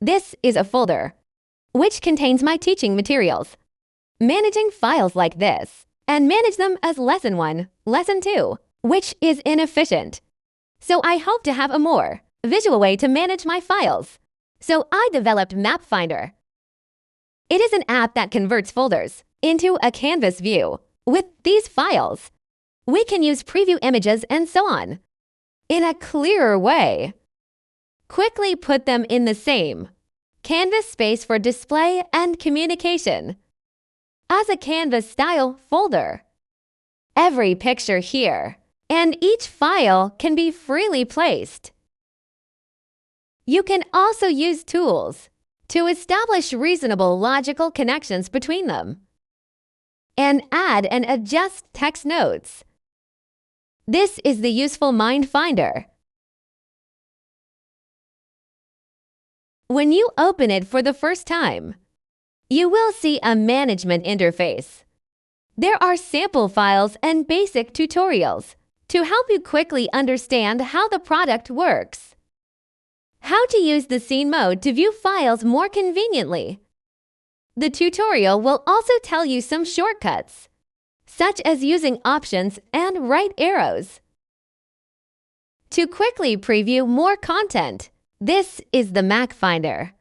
This is a folder, which contains my teaching materials. Managing files like this, and manage them as Lesson 1, Lesson 2, which is inefficient. So I hope to have a more visual way to manage my files. So I developed MapFinder. It is an app that converts folders into a canvas view. With these files, we can use preview images and so on in a clearer way. Quickly put them in the same canvas space for display and communication as a canvas-style folder. Every picture here and each file can be freely placed. You can also use tools to establish reasonable logical connections between them and add and adjust text notes. This is the useful MapFinder. When you open it for the first time, you will see a management interface. There are sample files and basic tutorials to help you quickly understand how the product works. How to use the scene mode to view files more conveniently. The tutorial will also tell you some shortcuts, such as using options and right arrows. To quickly preview more content, this is the MapFinder.